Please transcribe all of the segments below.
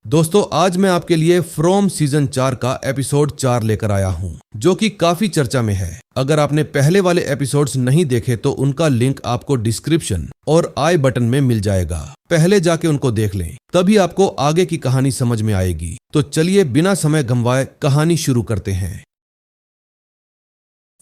दोस्तों आज मैं आपके लिए फ्रॉम सीजन 4 का एपिसोड 4 लेकर आया हूं, जो कि काफी चर्चा में है। अगर आपने पहले वाले एपिसोड्स नहीं देखे तो उनका लिंक आपको डिस्क्रिप्शन और आई बटन में मिल जाएगा। पहले जाके उनको देख लें, तभी आपको आगे की कहानी समझ में आएगी। तो चलिए बिना समय गंवाए कहानी शुरू करते हैं।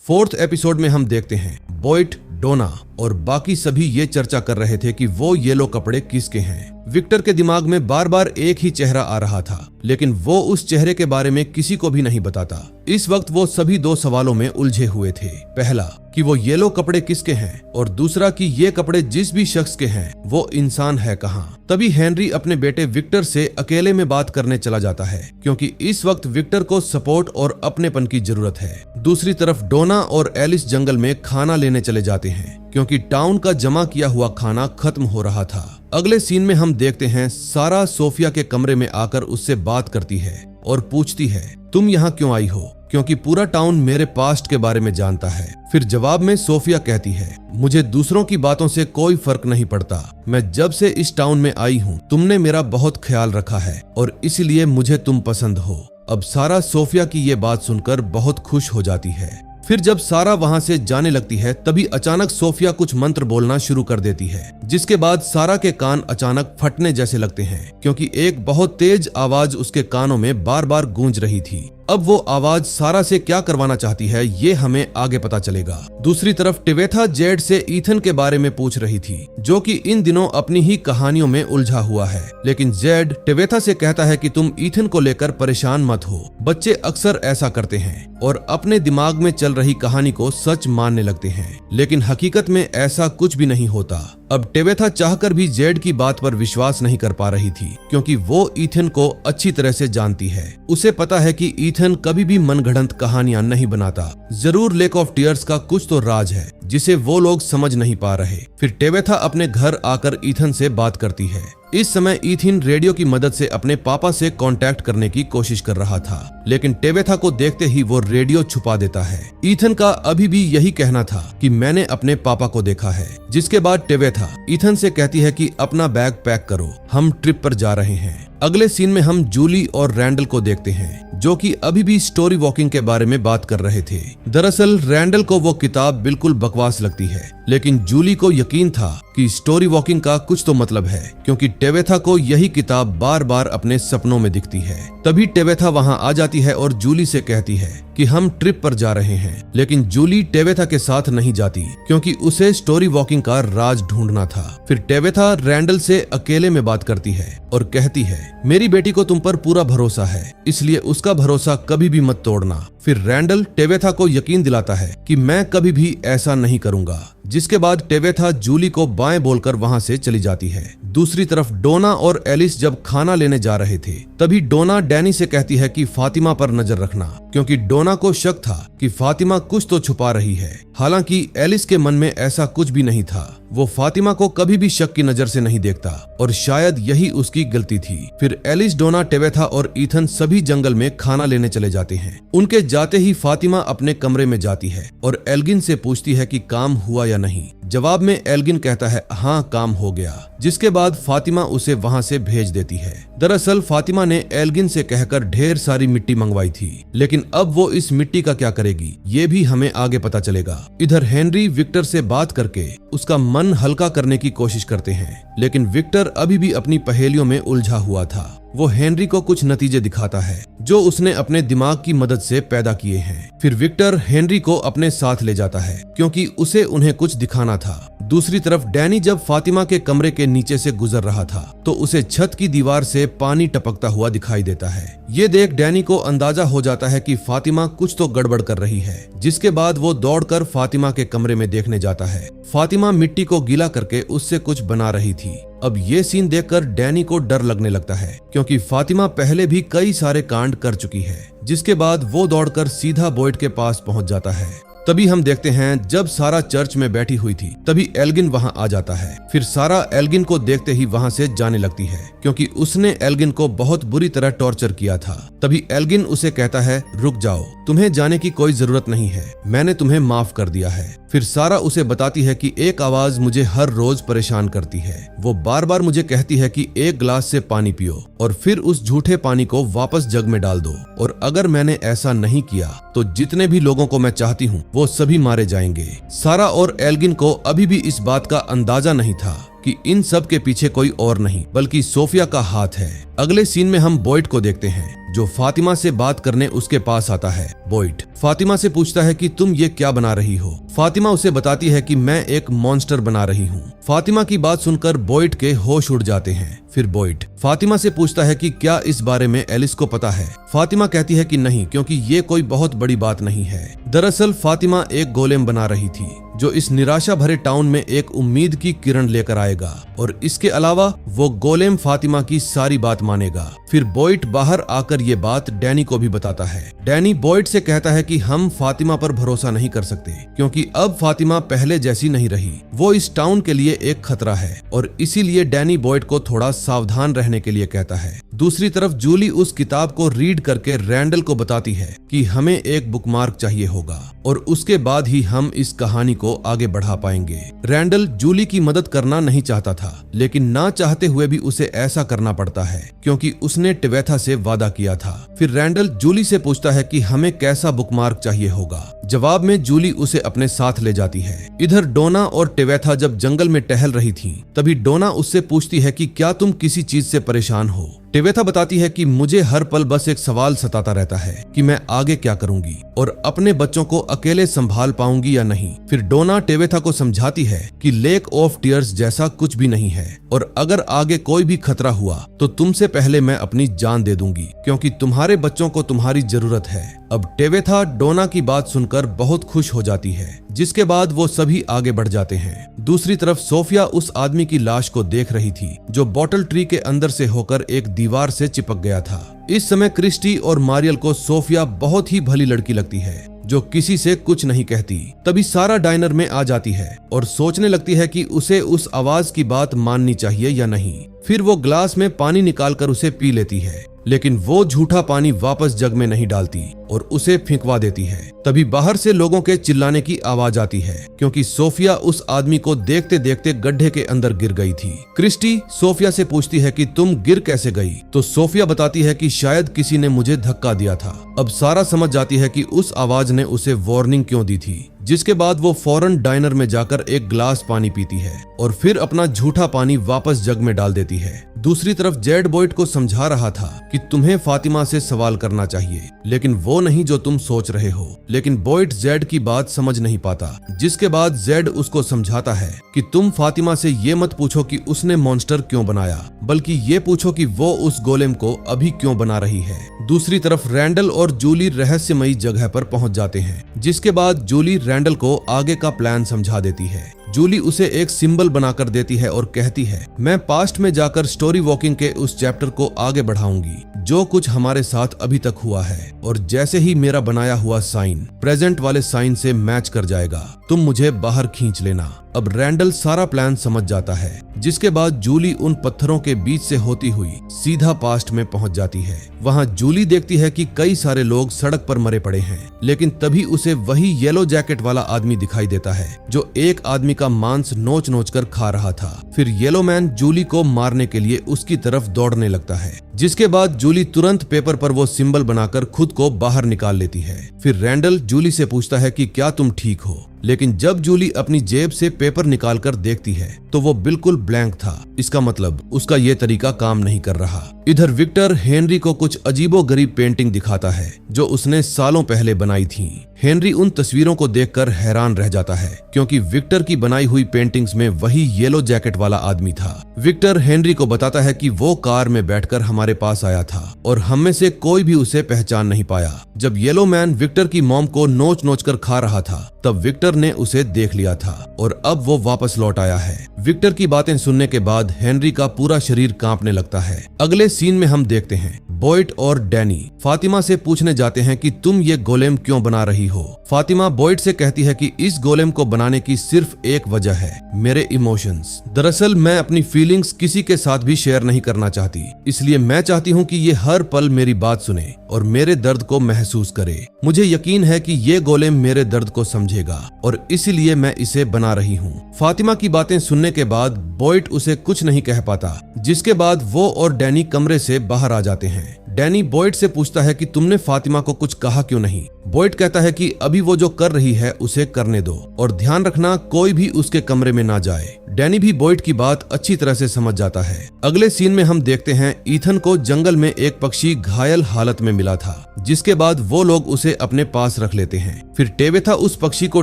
4th एपिसोड में हम देखते हैं बॉयट, डोना और बाकी सभी ये चर्चा कर रहे थे कि वो येलो कपड़े किसके हैं। विक्टर के दिमाग में बार बार एक ही चेहरा आ रहा था, लेकिन वो उस चेहरे के बारे में किसी को भी नहीं बताता। इस वक्त वो सभी 2 सवालों में उलझे हुए थे। पहला कि वो येलो कपड़े किसके हैं, और दूसरा कि ये कपड़े जिस भी शख्स के हैं वो इंसान है कहाँ। तभी हेनरी अपने बेटे विक्टर से अकेले में बात करने चला जाता है, क्योंकि इस वक्त विक्टर को सपोर्ट और अपनेपन की जरूरत है। दूसरी तरफ डोना और एलिस जंगल में खाना लेने चले जाते हैं, क्योंकि टाउन का जमा किया हुआ खाना खत्म हो रहा था। अगले सीन में हम देखते हैं सारा सोफिया के कमरे में आकर उससे बात करती है और पूछती है तुम यहाँ क्यों आई हो, क्योंकि पूरा टाउन मेरे पास्ट के बारे में जानता है। फिर जवाब में सोफिया कहती है मुझे दूसरों की बातों से कोई फर्क नहीं पड़ता। मैं जब से इस टाउन में आई हूँ तुमने मेरा बहुत ख्याल रखा है और इसलिए मुझे तुम पसंद हो। अब सारा सोफिया की ये बात सुनकर बहुत खुश हो जाती है। फिर जब सारा वहां से जाने लगती है तभी अचानक सोफिया कुछ मंत्र बोलना शुरू कर देती है, जिसके बाद सारा के कान अचानक फटने जैसे लगते हैं, क्योंकि एक बहुत तेज आवाज उसके कानों में बार बार गूंज रही थी। अब वो आवाज सारा से क्या करवाना चाहती है ये हमें आगे पता चलेगा। दूसरी तरफ टेवेथा जेड से ईथन के बारे में पूछ रही थी, जो कि इन दिनों अपनी ही कहानियों में उलझा हुआ है। लेकिन जेड टेवेथा से कहता है कि तुम ईथन को लेकर परेशान मत हो। बच्चे अक्सर ऐसा करते हैं और अपने दिमाग में चल रही कहानी को सच मानने लगते हैं, लेकिन हकीकत में ऐसा कुछ भी नहीं होता। अब टेवेथा चाहकर भी जेड की बात पर विश्वास नहीं कर पा रही थी, क्योंकि वो ईथन को अच्छी तरह से जानती है। उसे पता है कि ईथन कभी भी मनगढ़ंत कहानियां नहीं बनाता। जरूर लेक ऑफ टीयर्स का कुछ तो राज है जिसे वो लोग समझ नहीं पा रहे। फिर टेवेथा अपने घर आकर ईथन से बात करती है। इस समय ईथन रेडियो की मदद से अपने पापा से कांटेक्ट करने की कोशिश कर रहा था, लेकिन टेवेथा को देखते ही वो रेडियो छुपा देता है। ईथन का अभी भी यही कहना था कि मैंने अपने पापा को देखा है। जिसके बाद टेवेथा ईथन से कहती है कि अपना बैग पैक करो, हम ट्रिप पर जा रहे हैं। अगले सीन में हम जूली और रैंडल को देखते हैं, जो कि अभी भी स्टोरी वॉकिंग के बारे में बात कर रहे थे। दरअसल रैंडल को वो किताब बिल्कुल बकवास लगती है, लेकिन जूली को यकीन था कि स्टोरी वॉकिंग का कुछ तो मतलब है, क्योंकि टेवेथा को यही किताब बार बार अपने सपनों में दिखती है। तभी टेवेथा वहां आ जाती है और जूली से कहती है कि हम ट्रिप पर जा रहे हैं, लेकिन जूली टेवेथा के साथ नहीं जाती, क्योंकि उसे स्टोरी वॉकिंग का राज ढूंढना था। फिर टेवेथा रैंडल से अकेले में बात करती है और कहती है मेरी बेटी को तुम पर पूरा भरोसा है, इसलिए उसका भरोसा कभी भी मत तोड़ना। फिर रैंडल टेवेथा को यकीन दिलाता है कि मैं कभी भी ऐसा नहीं करूंगा, जिसके बाद टेवेथा जूली को बाएं बोलकर वहां से चली जाती है। दूसरी तरफ डोना और एलिस जब खाना लेने जा रहे थे, तभी डोना डैनी से कहती है कि फातिमा पर नजर रखना, क्योंकि डोना को शक था कि फातिमा कुछ तो छुपा रही है। हालांकि एलिस के मन में ऐसा कुछ भी नहीं था। वो फातिमा को कभी भी शक की नजर से नहीं देखता और शायद यही उसकी गलती थी। फिर एलिस, डोना, टेवेथा और ईथन सभी जंगल में खाना लेने चले जाते हैं। उनके जाते ही फातिमा अपने कमरे में जाती है और एल्गिन से पूछती है कि काम हुआ या नहीं। जवाब में एल्गिन कहता है हाँ काम हो गया, जिसके बाद फातिमा उसे वहां से भेज देती है। दरअसल फातिमा ने एल्गिन से कहकर ढेर सारी मिट्टी मंगवाई थी, लेकिन अब वो इस मिट्टी का क्या करेगी ये भी हमें आगे पता चलेगा। इधर हेनरी विक्टर से बात करके उसका मन हल्का करने की कोशिश करते हैं, लेकिन विक्टर अभी भी अपनी पहेलियों में उलझा हुआ था। वो हेनरी को कुछ नतीजे दिखाता है जो उसने अपने दिमाग की मदद से पैदा किए हैं। फिर विक्टर हेनरी को अपने साथ ले जाता है, क्योंकि उसे उन्हें कुछ दिखाना था। दूसरी तरफ डैनी जब फातिमा के कमरे के नीचे से गुजर रहा था तो उसे छत की दीवार से पानी टपकता हुआ दिखाई देता है। ये देख डैनी को अंदाजा हो जाता है कि फातिमा कुछ तो गड़बड़ कर रही है, जिसके बाद वो दौड़कर फातिमा के कमरे में देखने जाता है। फातिमा मिट्टी को गीला करके उससे कुछ बना रही थी। अब ये सीन देखकर डैनी को डर लगने लगता है, क्योंकि फातिमा पहले भी कई सारे कांड कर चुकी है। जिसके बाद वो दौड़कर सीधा बॉयड के पास पहुंच जाता है तभी हम देखते हैं जब सारा चर्च में बैठी हुई थी तभी एल्गिन वहां आ जाता है। फिर सारा एल्गिन को देखते ही वहां से जाने लगती है क्योंकि उसने एल्गिन को बहुत बुरी तरह टॉर्चर किया था। तभी एल्गिन उसे कहता है, रुक जाओ, तुम्हें जाने की कोई जरूरत नहीं है, मैंने तुम्हें माफ कर दिया है। फिर सारा उसे बताती है कि एक आवाज मुझे हर रोज परेशान करती है, वो बार बार मुझे कहती है कि एक ग्लास से पानी पियो और फिर उस झूठे पानी को वापस जग में डाल दो, और अगर मैंने ऐसा नहीं किया तो जितने भी लोगों को मैं चाहती हूँ वो सभी मारे जाएंगे। सारा और एल्गिन को अभी भी इस बात का अंदाजा नहीं था कि इन सब के पीछे कोई और नहीं बल्कि सोफिया का हाथ है। अगले सीन में हम बॉयड को देखते हैं जो फातिमा से बात करने उसके पास आता है। बॉयड फातिमा से पूछता है कि तुम ये क्या बना रही हो। फातिमा उसे बताती है कि मैं एक मॉन्स्टर बना रही हूँ। फातिमा की बात सुनकर बॉयड के होश उड़ जाते हैं। फिर बॉयड फातिमा से पूछता है कि क्या इस बारे में एलिस को पता है। फातिमा कहती है कि नहीं, क्योंकि ये कोई बहुत बड़ी बात नहीं है। दरअसल फातिमा एक गोलेम बना रही थी जो इस निराशा भरे टाउन में एक उम्मीद की किरण लेकर आएगा, और इसके अलावा वो गोलेम फातिमा की सारी बात मानेगा। फिर बॉयड बाहर आकर ये बात डैनी को भी बताता है। डैनी बॉयड से कहता है कि हम फातिमा पर भरोसा नहीं कर सकते क्योंकि अब फातिमा पहले जैसी नहीं रही, वो इस टाउन के लिए एक खतरा है, और इसीलिए डैनी बॉयड को थोड़ा सावधान रहने के लिए कहता है। दूसरी तरफ जूली उस किताब को रीड करके रैंडल को बताती है कि हमें एक बुकमार्क चाहिए होगा और उसके बाद ही हम इस कहानी को आगे बढ़ा पाएंगे। रैंडल जूली की मदद करना नहीं चाहता था, लेकिन ना चाहते हुए भी उसे ऐसा करना पड़ता है क्योंकि उसने टिवेथा से वादा किया था। फिर रैंडल जूली से पूछता है कि हमें कैसा बुकमार्क चाहिए होगा। जवाब में जूली उसे अपने साथ ले जाती है। इधर डोना और टिवेथा जब जंगल में टहल रही थीं, तभी डोना उससे पूछती है कि क्या तुम किसी चीज से परेशान हो। टिवेथा बताती है कि मुझे हर पल बस एक सवाल सताता रहता है कि मैं आगे क्या करूंगी और अपने बच्चों को अकेले संभाल पाऊंगी या नहीं। फिर डोना टिवेथा को समझाती है कि लेक ऑफ टीयर्स जैसा कुछ भी नहीं है, और अगर आगे कोई भी खतरा हुआ तो तुमसे पहले मैं अपनी जान दे दूंगी क्योंकि तुम्हारे बच्चों को तुम्हारी जरूरत है। अब टिवेथा डोना की बात सुनकर बहुत खुश हो जाती है, जिसके बाद वो सभी आगे बढ़ जाते हैं। दूसरी तरफ सोफिया उस आदमी की लाश को देख रही थी जो बॉटल ट्री के अंदर से होकर एक दीवार से चिपक गया था। इस समय क्रिस्टी और मारियल को सोफिया बहुत ही भली लड़की लगती है जो किसी से कुछ नहीं कहती। तभी सारा डाइनर में आ जाती है और सोचने लगती है कि उसे उस आवाज की बात माननी चाहिए या नहीं। फिर वो ग्लास में पानी निकालकर उसे पी लेती है, लेकिन वो झूठा पानी वापस जग में नहीं डालती और उसे फेंकवा देती है। तभी बाहर से लोगों के चिल्लाने की आवाज आती है क्योंकि सोफिया उस आदमी को देखते देखते गड्ढे के अंदर गिर गई थी। क्रिस्टी सोफिया से पूछती है कि तुम गिर कैसे गई, तो सोफिया बताती है कि शायद किसी ने मुझे धक्का दिया था। अब सारा समझ जाती है कि उस आवाज ने उसे वार्निंग क्यों दी थी, जिसके बाद वो फौरन डाइनर में जाकर एक ग्लास पानी पीती है और फिर अपना झूठा पानी वापस जग में डाल देती है। दूसरी तरफ जेड बॉयड को समझा रहा था कि तुम्हें फातिमा से सवाल करना चाहिए, लेकिन वो नहीं जो तुम सोच रहे हो। लेकिन बॉयड जेड की बात समझ नहीं पाता, जिसके बाद जेड उसको समझाता है कि तुम फातिमा से ये मत पूछो कि उसने मॉन्स्टर क्यों बनाया, बल्कि ये पूछो कि वो उस गोलेम को अभी क्यों बना रही है। दूसरी तरफ रैंडल और जूली रहस्यमयी जगह पर पहुंच जाते हैं, जिसके बाद जूली रैंडल को आगे का प्लान समझा देती है। जूली उसे एक सिंबल बनाकर देती है और कहती है, मैं पास्ट में जाकर स्टोरी वॉकिंग के उस चैप्टर को आगे बढ़ाऊंगी जो कुछ हमारे साथ अभी तक हुआ है, और जैसे ही मेरा बनाया हुआ साइन प्रेजेंट वाले साइन से मैच कर जाएगा तुम मुझे बाहर खींच लेना। अब रैंडल सारा प्लान समझ जाता है, जिसके बाद जूली उन पत्थरों के बीच से होती हुई सीधा पास्ट में पहुंच जाती है। वहां जूली देखती है कि कई सारे लोग सड़क पर मरे पड़े हैं, लेकिन तभी उसे वही येलो जैकेट वाला आदमी दिखाई देता है जो एक आदमी का मांस नोच नोच कर खा रहा था। फिर येलो मैन जूली को मारने के लिए उसकी तरफ दौड़ने लगता है, जिसके बाद जूली तुरंत पेपर पर वो सिंबल बनाकर खुद को बाहर निकाल लेती है। फिर रैंडल जूली से पूछता है कि क्या तुम ठीक हो, लेकिन जब जूली अपनी जेब से पेपर निकालकर देखती है तो वो बिल्कुल ब्लैंक था। इसका मतलब उसका ये तरीका काम नहीं कर रहा। इधर विक्टर हेनरी को कुछ अजीबोगरीब पेंटिंग दिखाता है जो उसने सालों पहले बनाई थी। हेनरी उन तस्वीरों को देखकर हैरान रह जाता है क्योंकि विक्टर की बनाई हुई पेंटिंग्स में वही येलो जैकेट वाला आदमी था। विक्टर हेनरी को बताता है कि वो कार में बैठकर हमारे पास आया था और हम में से कोई भी उसे पहचान नहीं पाया। जब येलो मैन विक्टर की मॉम को नोच नोच कर खा रहा था तब विक्टर ने उसे देख लिया था और अब वो वापस लौट आया है। विक्टर की बातें सुनने के बाद हेनरी का पूरा शरीर कांपने लगता है। अगले सीन में हम देखते हैं बॉयड और डैनी फातिमा से पूछने जाते हैं कि तुम ये गोलेम क्यों बना रही हो। फातिमा बॉयड से कहती है कि इस गोलेम को बनाने की सिर्फ एक वजह है, मेरे इमोशंस। दरअसल मैं अपनी फीलिंग्स किसी के साथ भी शेयर नहीं करना चाहती, इसलिए मैं चाहती हूँ कि ये हर पल मेरी बात सुने और मेरे दर्द को महसूस करे। मुझे यकीन है कि ये गोलेम मेरे दर्द को समझेगा और इसीलिए मैं इसे बना रही हूँ। फातिमा की बातें सुनने के बाद बॉयड उसे कुछ नहीं कह पाता, जिसके बाद वो और डैनी कमरे से बाहर आ जाते हैं। डैनी बॉयड से पूछता है कि तुमने फातिमा को कुछ कहा क्यों नहीं। बॉयड कहता है कि अभी वो जो कर रही है उसे करने दो और ध्यान रखना कोई भी उसके कमरे में ना जाए। डैनी भी बॉयड की बात अच्छी तरह से समझ जाता है। अगले सीन में हम देखते हैं ईथन को जंगल में एक पक्षी घायल हालत में मिला था, जिसके बाद वो लोग उसे अपने पास रख लेते हैं। फिर टेबेथा उस पक्षी को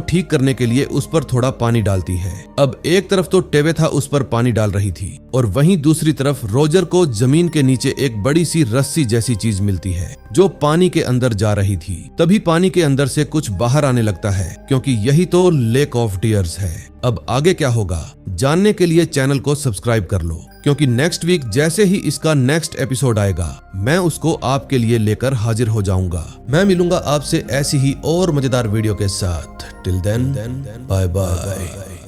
ठीक करने के लिए उस पर थोड़ा पानी डालती है। अब एक तरफ तो टेबेथा उस पर पानी डाल रही थी और वहीं दूसरी तरफ रोजर को जमीन के नीचे एक बड़ी सी रस्सी जैसी चीज मिलती है जो पानी के अंदर जा रही थी। तभी पानी के अंदर से कुछ बाहर आने लगता है, क्योंकि यही तो लेक ऑफ टीयर्स है। अब आगे क्या होगा जानने के लिए चैनल को सब्सक्राइब कर लो, क्योंकि नेक्स्ट वीक जैसे ही इसका नेक्स्ट एपिसोड आएगा मैं उसको आपके लिए लेकर हाजिर हो जाऊंगा। मैं मिलूंगा आपसे ऐसी ही और मजेदार वीडियो के साथ। Till then bye bye.